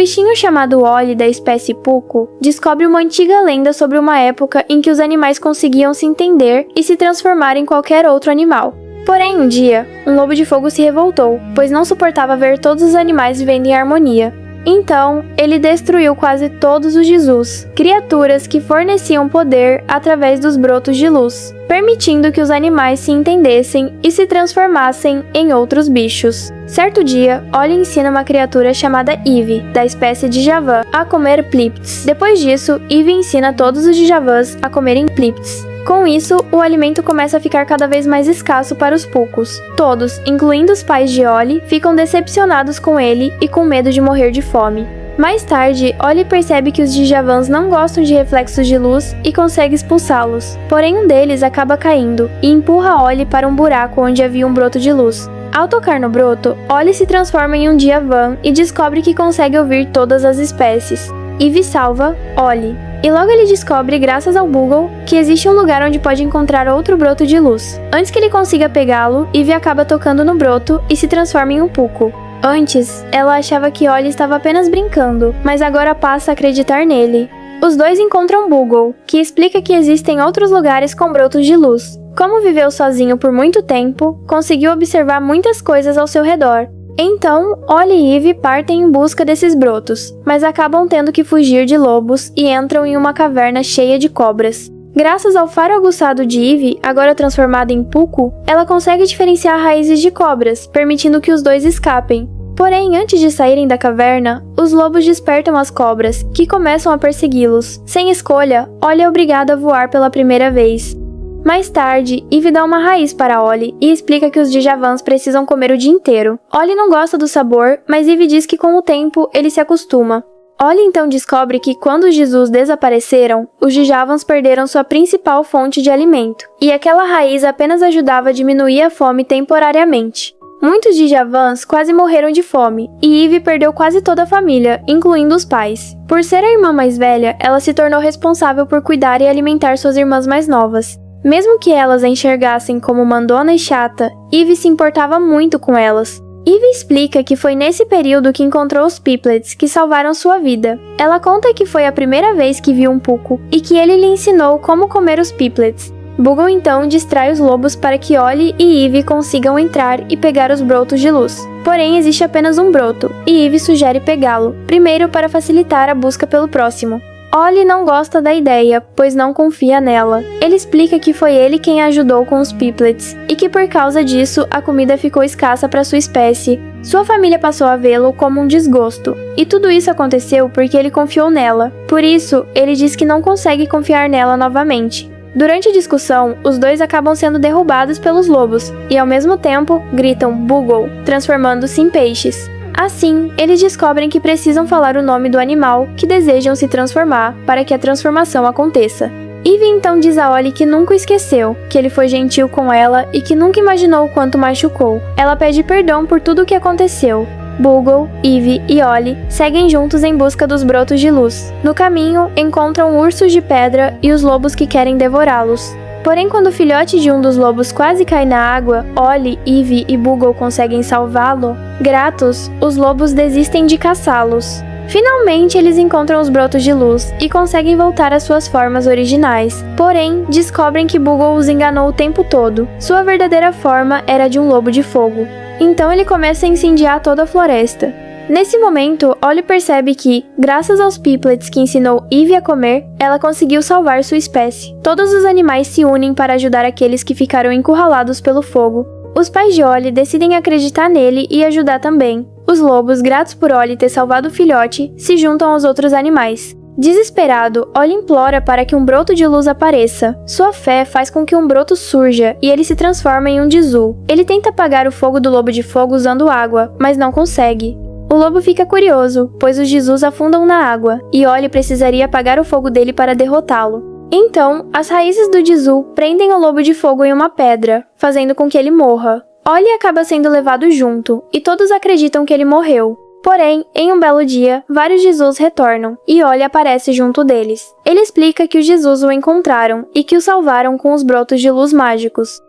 bichinho chamado Ollie, da espécie Puco, descobre uma antiga lenda sobre uma época em que os animais conseguiam se entender e se transformar em qualquer outro animal. Porém, um dia, um lobo de fogo se revoltou, pois não suportava ver todos os animais vivendo em harmonia. Então, ele destruiu quase todos os Jesus, criaturas que forneciam poder através dos brotos de luz, permitindo que os animais se entendessem e se transformassem em outros bichos. Certo dia, Ollie ensina uma criatura chamada Eve, da espécie de Javan, a comer Plipts. Depois disso, Eve ensina todos os Dijavans a comerem Plipts. Com isso, o alimento começa a ficar cada vez mais escasso para os Pucos. Todos, incluindo os pais de Ollie, ficam decepcionados com ele e com medo de morrer de fome. Mais tarde, Ollie percebe que os Dijavans não gostam de reflexos de luz e consegue expulsá-los. Porém, um deles acaba caindo e empurra Ollie para um buraco onde havia um broto de luz. Ao tocar no broto, Ollie se transforma em um Dijavan e descobre que consegue ouvir todas as espécies. Eve salva Ollie. E logo ele descobre, graças ao Bugle, que existe um lugar onde pode encontrar outro broto de luz. Antes que ele consiga pegá-lo, Eve acaba tocando no broto e se transforma em um Puco. Antes, ela achava que Ollie estava apenas brincando, mas agora passa a acreditar nele. Os dois encontram Bugle, que explica que existem outros lugares com brotos de luz. Como viveu sozinho por muito tempo, conseguiu observar muitas coisas ao seu redor. Então, Ollie e Eve partem em busca desses brotos, mas acabam tendo que fugir de lobos e entram em uma caverna cheia de cobras. Graças ao faro aguçado de Eve, agora transformada em Puco, ela consegue diferenciar raízes de cobras, permitindo que os dois escapem. Porém, antes de saírem da caverna, os lobos despertam as cobras, que começam a persegui-los. Sem escolha, Ollie é obrigada a voar pela primeira vez. Mais tarde, Eve dá uma raiz para Ollie e explica que os Dijavans precisam comer o dia inteiro. Ollie não gosta do sabor, mas Eve diz que com o tempo ele se acostuma. Ollie então descobre que quando os Jesus desapareceram, os Dijavans perderam sua principal fonte de alimento, e aquela raiz apenas ajudava a diminuir a fome temporariamente. Muitos Dijavans quase morreram de fome, e Eve perdeu quase toda a família, incluindo os pais. Por ser a irmã mais velha, ela se tornou responsável por cuidar e alimentar suas irmãs mais novas. Mesmo que elas a enxergassem como mandona e chata, Eve se importava muito com elas. Eve explica que foi nesse período que encontrou os Piplets, que salvaram sua vida. Ela conta que foi a primeira vez que viu um Puco, e que ele lhe ensinou como comer os Piplets. Bugle então distrai os lobos para que Ollie e Eve consigam entrar e pegar os brotos de luz. Porém, existe apenas um broto, e Eve sugere pegá-lo, primeiro para facilitar a busca pelo próximo. Ollie não gosta da ideia, pois não confia nela. Ele explica que foi ele quem a ajudou com os Piplets, e que por causa disso a comida ficou escassa para sua espécie. Sua família passou a vê-lo como um desgosto, e tudo isso aconteceu porque ele confiou nela. Por isso, ele diz que não consegue confiar nela novamente. Durante a discussão, os dois acabam sendo derrubados pelos lobos, e ao mesmo tempo gritam Bugle, transformando-se em peixes. Assim, eles descobrem que precisam falar o nome do animal que desejam se transformar para que a transformação aconteça. Eve então diz a Ollie que nunca o esqueceu, que ele foi gentil com ela e que nunca imaginou o quanto machucou. Ela pede perdão por tudo o que aconteceu. Bugle, Eve e Ollie seguem juntos em busca dos brotos de luz. No caminho, encontram ursos de pedra e os lobos que querem devorá-los. Porém, quando o filhote de um dos lobos quase cai na água, Ollie, Eve e Bugle conseguem salvá-lo. Gratos, os lobos desistem de caçá-los. Finalmente, eles encontram os brotos de luz e conseguem voltar às suas formas originais. Porém, descobrem que Bugle os enganou o tempo todo. Sua verdadeira forma era de um lobo de fogo. Então ele começa a incendiar toda a floresta. Nesse momento, Ollie percebe que, graças aos Piplets que ensinou Eve a comer, ela conseguiu salvar sua espécie. Todos os animais se unem para ajudar aqueles que ficaram encurralados pelo fogo. Os pais de Ollie decidem acreditar nele e ajudar também. Os lobos, gratos por Ollie ter salvado o filhote, se juntam aos outros animais. Desesperado, Ollie implora para que um broto de luz apareça. Sua fé faz com que um broto surja e ele se transforma em um Jizu. Ele tenta apagar o fogo do lobo de fogo usando água, mas não consegue. O lobo fica curioso, pois os Jesus afundam na água, e Ollie precisaria apagar o fogo dele para derrotá-lo. Então, as raízes do Jizu prendem o lobo de fogo em uma pedra, fazendo com que ele morra. Ollie acaba sendo levado junto, e todos acreditam que ele morreu. Porém, em um belo dia, vários Jesus retornam, e Ollie aparece junto deles. Ele explica que os Jesus o encontraram, e que o salvaram com os brotos de luz mágicos.